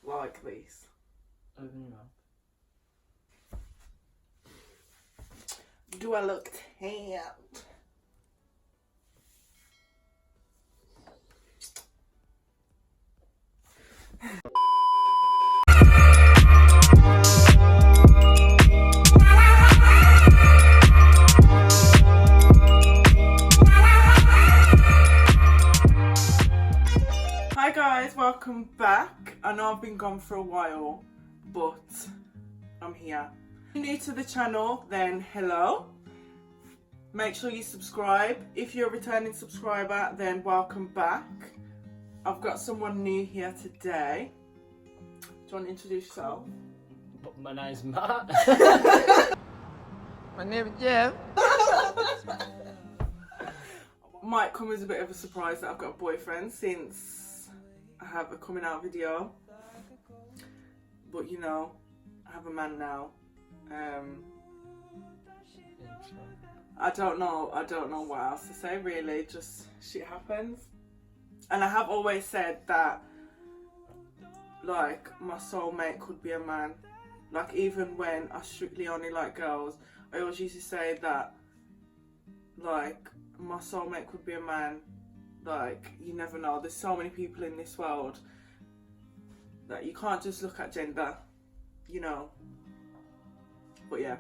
like this. Open your mouth. Do I look tan? Hi guys, welcome back. I know I've been gone for a while, but I'm here. If you're new to the channel, then hello. Make sure you subscribe. If you're a returning subscriber, then welcome back. I've got someone new here today. Do you want to introduce yourself? My name's Matt. My name is Jeff. Might come as a bit of a surprise that I've got a boyfriend since I have a coming out video. But you know, I have a man now. I don't know what else to say really, just shit happens. And I have always said that like my soulmate could be a man. Like even when I strictly only like girls, I always used to say that like my soulmate could be a man. Like you never know, there's so many people in this world that you can't just look at gender, you know. But yeah,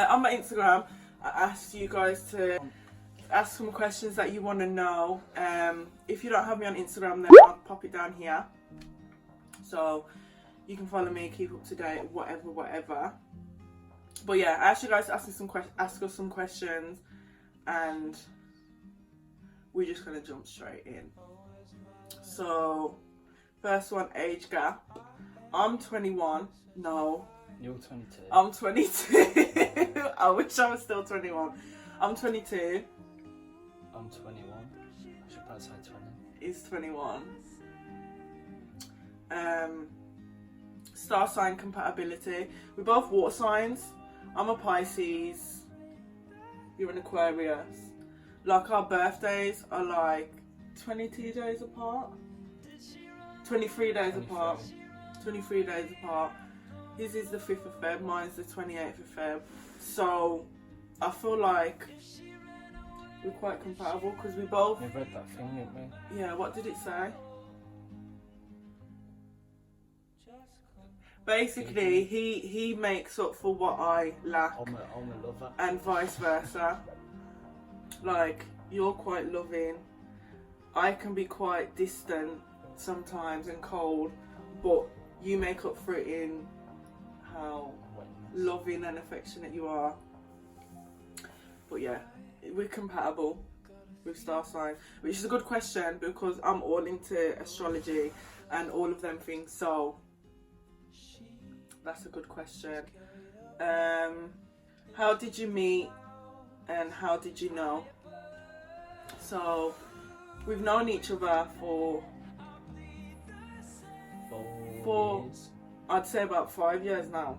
on my Instagram I asked you guys to ask some questions that you want to know. If you don't have me on Instagram, then I'll pop it down here so you can follow me, keep up to date, whatever. But yeah, I asked you guys to ask us some questions, and we're just gonna jump straight in. So first one, age gap. I'm 21. No, You're 22. I'm 22. I wish I was still 21. I'm 22. I'm 21. I should about to say 20. He's 21. Star sign compatibility. We're both water signs. I'm a Pisces. You're an Aquarius. Like our birthdays are like 22 days apart. 23 days apart. 23 days apart. His is the 5th of Feb, mine's the 28th of Feb. So I feel like we're quite compatible because we both... We read that thing, didn't we? Yeah, what did it say? Basically, he makes up for what I lack. I'm a lover. And vice versa. Like, you're quite loving. I can be quite distant sometimes and cold, but you make up for it in how loving and affectionate you are. But yeah, we're compatible with star signs, which is a good question because I'm all into astrology and all of them things, so that's a good question. How did you meet and how did you know? So we've known each other for 4 years. I'd say about 5 years now.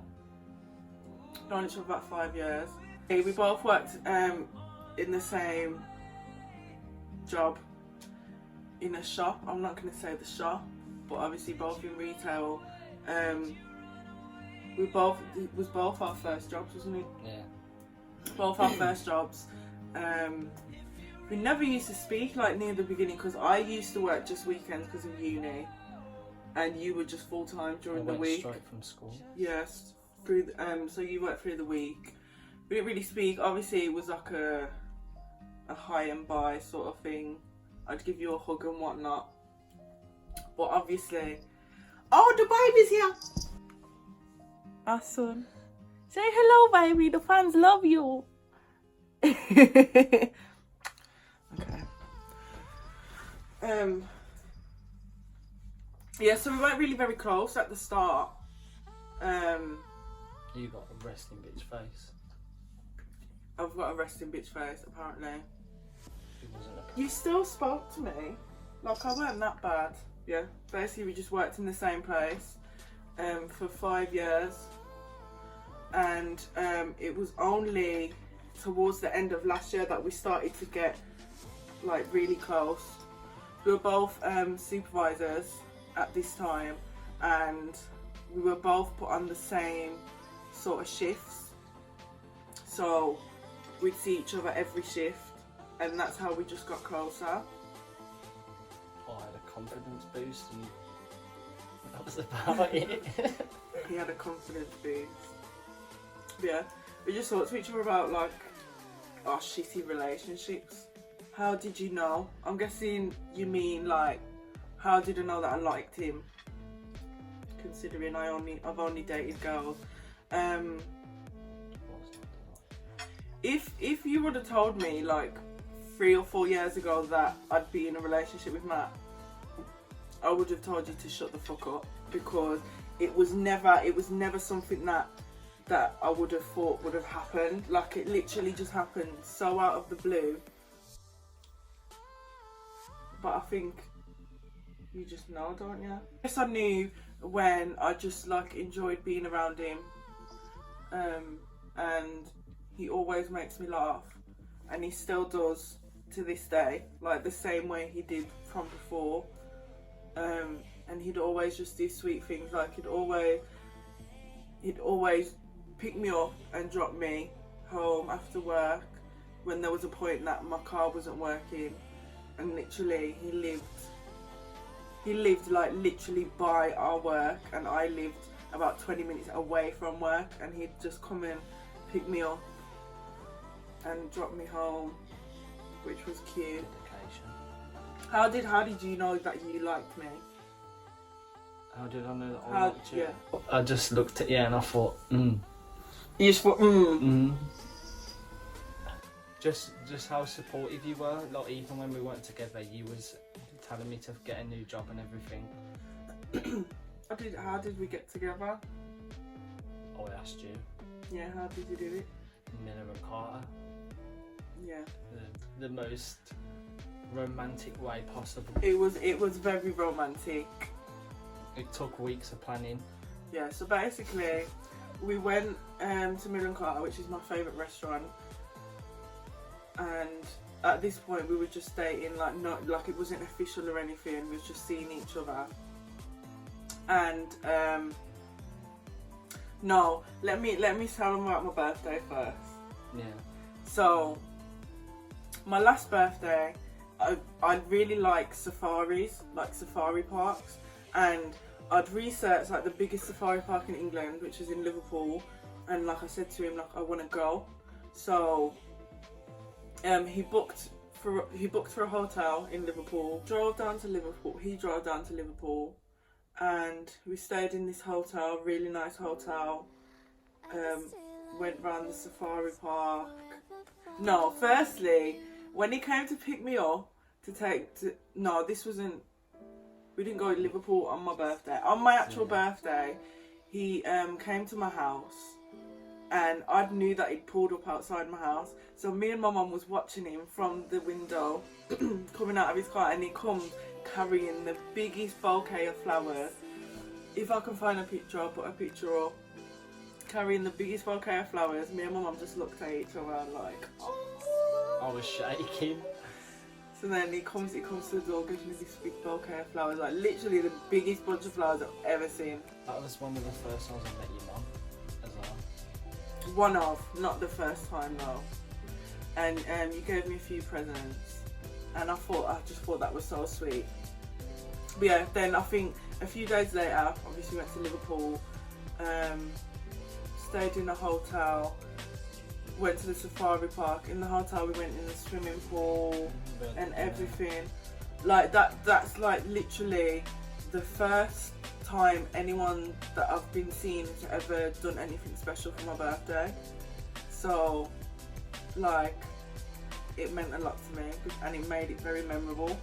Known each other about 5 years. We both worked in the same job in a shop. I'm not going to say the shop, but obviously both in retail. It was both our first jobs, wasn't it? Yeah. Both our first jobs. We never used to speak like near the beginning because I used to work just weekends because of uni, and you were just full time during the week. Straight from school. Yes, through so you worked through the week. We didn't really speak. Obviously, it was like a hi and bye sort of thing. I'd give you a hug and whatnot. But obviously, oh, the baby's here. Our son. Say hello, baby. The fans love you. Okay. Yeah, so we weren't really very close at the start. You got a resting bitch face. I've got a resting bitch face, apparently. It wasn't a... You still spoke to me. Like, I weren't that bad. Yeah, basically we just worked in the same place for 5 years. And it was only towards the end of last year that we started to get like really close. We were both supervisors at this time, and we were both put on the same sort of shifts. So we'd see each other every shift, and that's how we just got closer. I had a confidence boost, and that was about it. He had a confidence boost. Yeah, we just talked to each other about like our shitty relationships. How did you know? I'm guessing you mean like, how did I know that I liked him? Considering I've only dated girls. If you would have told me like 3 or 4 years ago that I'd be in a relationship with Matt, I would have told you to shut the fuck up, because it was never something that I would have thought would have happened. Like, it literally just happened so out of the blue. But I think you just know, don't you? Yes, I knew when I just like enjoyed being around him, and he always makes me laugh, and he still does to this day, like the same way he did from before. And he'd always just do sweet things, like he'd always pick me up and drop me home after work when there was a point that my car wasn't working, and literally he lived like literally by our work, and I lived about 20 minutes away from work, and he'd just come and pick me up and drop me home, which was cute. How did you know that you liked me? How did I know that I How, liked you? yeah. I just looked at you and I thought, You just thought, Just how supportive you were. Like, even when we weren't together, you was telling me to get a new job and everything. How did we get together? I asked you. Yeah, how did you do it? Miller and Carter. Yeah. The most romantic way possible. It was very romantic. It took weeks of planning. Yeah, so basically we went to Miller and Carter, which is my favourite restaurant, and at this point we were just dating, like not like it wasn't official or anything, we was just seeing each other. And no, let me tell them about my birthday first. Yeah. So my last birthday, I really like safaris, like safari parks, and I'd researched like the biggest safari park in England, which is in Liverpool, and like I said to him, like I want to go. So he booked for a hotel in Liverpool. He drove down to Liverpool, and we stayed in this hotel, really nice hotel. Went round the safari park. No, firstly, when he came to pick me up we didn't go to Liverpool on my birthday. On my actual birthday, he came to my house, and I knew that he'd pulled up outside my house. So me and my mum was watching him from the window, coming out of his car, and he comes carrying the biggest bouquet of flowers. If I can find a picture, I'll put a picture up. Carrying the biggest bouquet of flowers. Me and my mum just looked at each other like, oh. I was shaking. So then he comes to the door, gives me this big bouquet of flowers, like literally the biggest bunch of flowers I've ever seen. That was one of the first times I met your mum as well. One of, not the first time though. And you gave me a few presents, and I just thought that was so sweet. But yeah, then I think a few days later, obviously went to Liverpool, stayed in a hotel, went to the safari park. In the hotel we went in the swimming pool and everything. Like that's like literally the first time anyone that I've been seeing has ever done anything special for my birthday. So like it meant a lot to me, and it made it very memorable.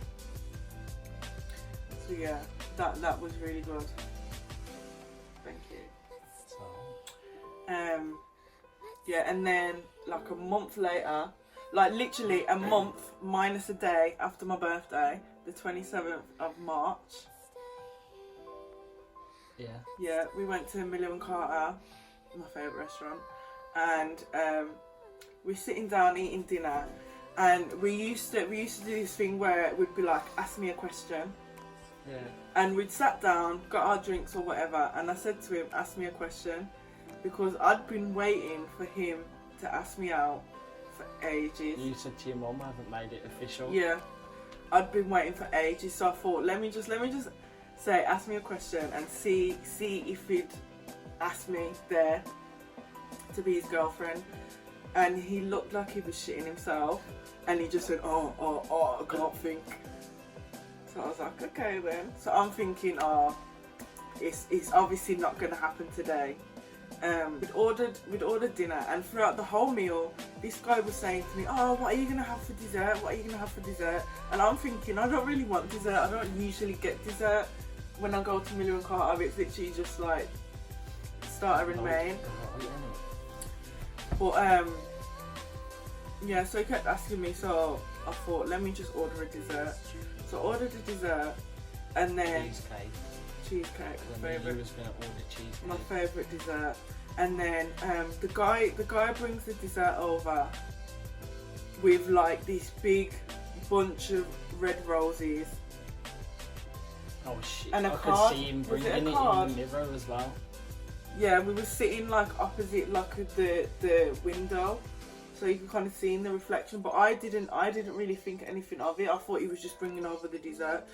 So yeah, that was really good. Thank you. Yeah, and then like a month later, like literally a month minus a day after my birthday, the 27th of March. Yeah. Yeah, we went to Miller and Carter, my favourite restaurant, and we're sitting down eating dinner, and we used to do this thing where it would be like, ask me a question. Yeah. And we'd sat down, got our drinks or whatever, and I said to him, ask me a question, because I'd been waiting for him to ask me out for ages. You said to your mum, I haven't made it official. Yeah, I'd been waiting for ages, so I thought, let me just say, ask me a question and see if he'd ask me there to be his girlfriend. And he looked like he was shitting himself, and he just said, oh, I can't think. So I was like, okay then. So I'm thinking, it's obviously not going to happen today. We'd ordered dinner, and throughout the whole meal, this guy was saying to me, oh, what are you going to have for dessert? What are you going to have for dessert? And I'm thinking, I don't really want dessert. I don't usually get dessert when I go to Miller and Carter. It's literally just like starter and main. But yeah, so he kept asking me, so I thought, let me just order a dessert. So I ordered a dessert, and then cheesecake, my favourite. You was gonna order cheesecake. My favourite dessert. And then the guy brings the dessert over with like this big bunch of red roses. Oh shit! And a I card. could see him Was bringing it a it in card? the mirror as well. Yeah, we were sitting like opposite like the window, so you could kind of see in the reflection. But I didn't really think anything of it. I thought he was just bringing over the dessert.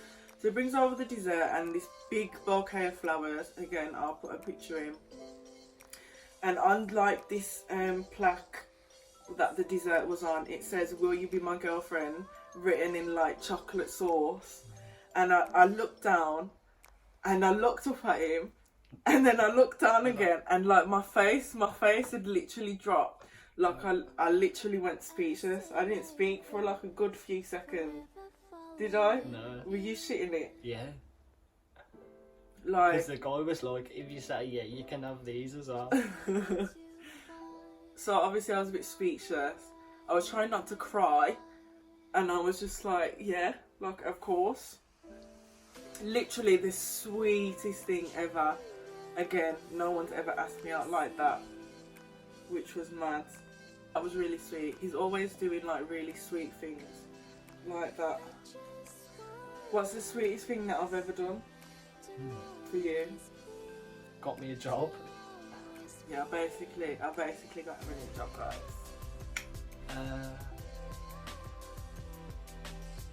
So he brings over the dessert and this big bouquet of flowers. Again, I'll put a picture in. And on like this plaque that the dessert was on, it says, "Will you be my girlfriend?" written in like chocolate sauce. And I looked down, and I looked up at him, and then I looked down again, and like my face had literally dropped. Like I literally went speechless. I didn't speak for like a good few seconds. Did I? No. Were you shitting it? Yeah. Like. Because the guy was like, if you say yeah, you can have these as well. So obviously I was a bit speechless. I was trying not to cry, and I was just like, yeah, like of course. Literally the sweetest thing ever. Again, no one's ever asked me out like that, which was mad. That was really sweet. He's always doing like really sweet things like that. What's the sweetest thing that I've ever done for you? Got me a job. Yeah, I basically got him a new job, guys.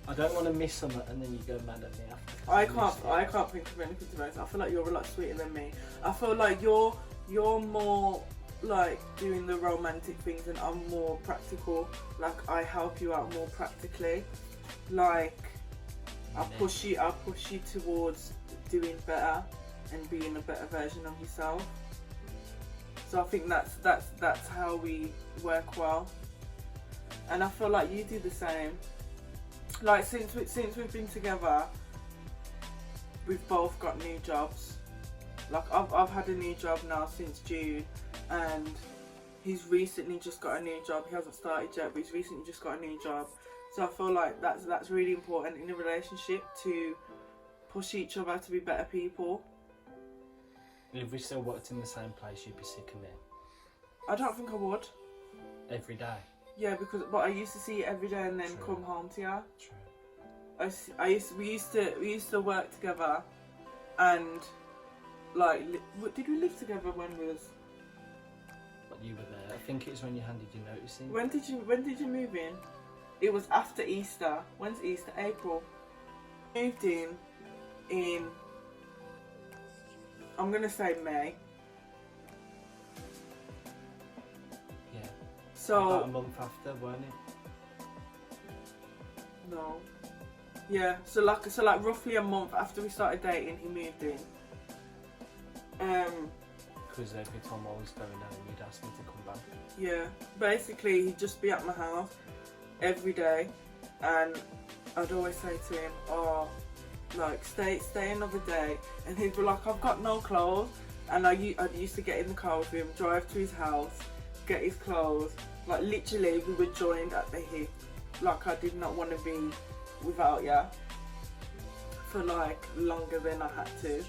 I don't want to miss something and then you go mad at me after. I can't think of anything to be honest. I feel like you're a lot sweeter than me. I feel like you're more like doing the romantic things and I'm more practical. Like I help you out more practically. Like I push you towards doing better and being a better version of yourself. So I think that's how we work well. And I feel like you do the same. Like since we've been together, we've both got new jobs. Like I've had a new job now since June, and he's recently just got a new job. He hasn't started yet, but he's recently just got a new job. So I feel like that's really important in a relationship, to push each other to be better people. If we still worked in the same place, you'd be sick of me. I don't think I would. Every day. Yeah, but I used to see you every day and then True. come home to you. True. We used to work together, and like, did we live together when we was? But you were there. I think it was when you handed your notice in. When did you move in? It was after Easter. When's Easter? April. Moved in. I'm gonna say May. Yeah. So about a month after, weren't it? no. Yeah. So like roughly a month after we started dating, he moved in. Because every time I was going home, you'd ask me to come back. Yeah. Basically, he'd just be at my house every day, and I'd always say to him, "Oh, like stay another day," and he'd be like, "I've got no clothes," and I used to get in the car with him, drive to his house, get his clothes. Like literally, we were joined at the hip. Like I did not want to be without you for like longer than I had to.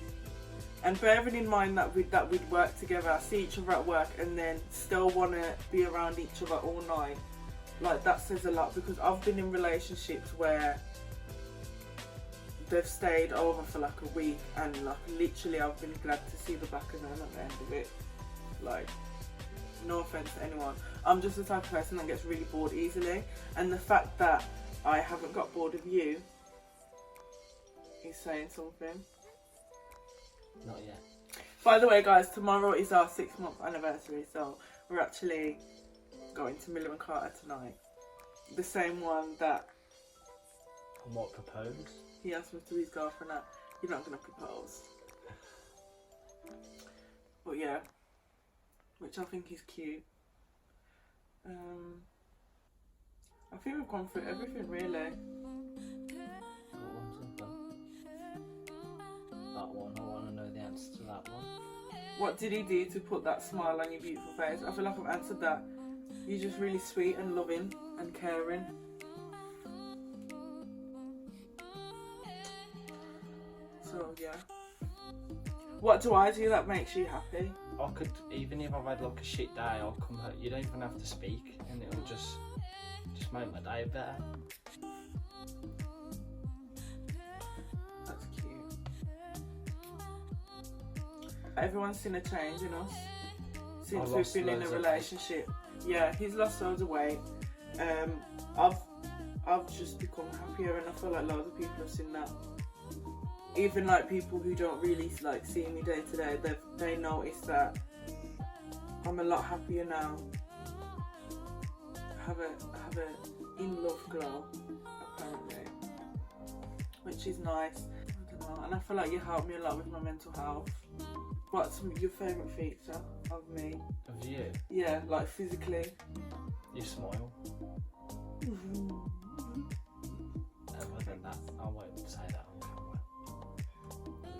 And bearing in mind that we'd work together, see each other at work, and then still want to be around each other all night, like that says a lot. Because I've been in relationships where they've stayed over for like a week, and like literally I've been glad to see the back of them at the end of it. Like, no offense to anyone, I'm just the type of person that gets really bored easily, and the fact that I haven't got bored of you is saying something. Not yet. By the way, guys, tomorrow is our 6-month anniversary, so we're actually going to Miller and Carter tonight. The same one that And what, propose? he asked me to his girlfriend at. You're not going to propose. But yeah, which I think is cute. I think we've gone through everything really. That one, I want to know the answer to that one. What did he do to put that smile on your beautiful face? I feel like I've answered that. You're just really sweet and loving and caring. So yeah. What do I do that makes you happy? I could, even if I've had like a shit day, I'll come home. You don't even have to speak, and it'll just make my day better. That's cute. Everyone's seen a change in us since we've been in a relationship. Yeah, he's lost loads of weight. I've just become happier, and I feel like loads of people have seen that. Even like people who don't really like see me day to day, they notice that I'm a lot happier now. I have a in love glow, apparently, which is nice. I don't know, and I feel like you help me a lot with my mental health. What's your favourite feature of me? Of you? Yeah, like physically. You smile. Other than that, I won't say that on camera. The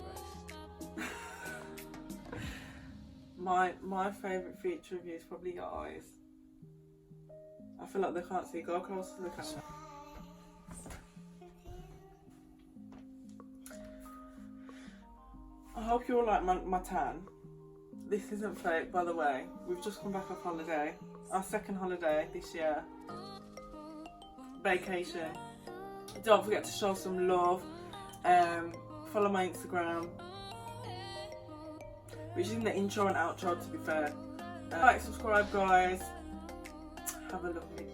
rest. My favourite feature of you is probably your eyes. I feel like they can't see. Go closer to the camera. I hope you all like my tan. This isn't fake, by the way. We've just come back off holiday. Our second holiday this year. Vacation. Don't forget to show some love. Follow my Instagram, which is in the intro and outro, to be fair. Like, subscribe, guys. Have a lovely day.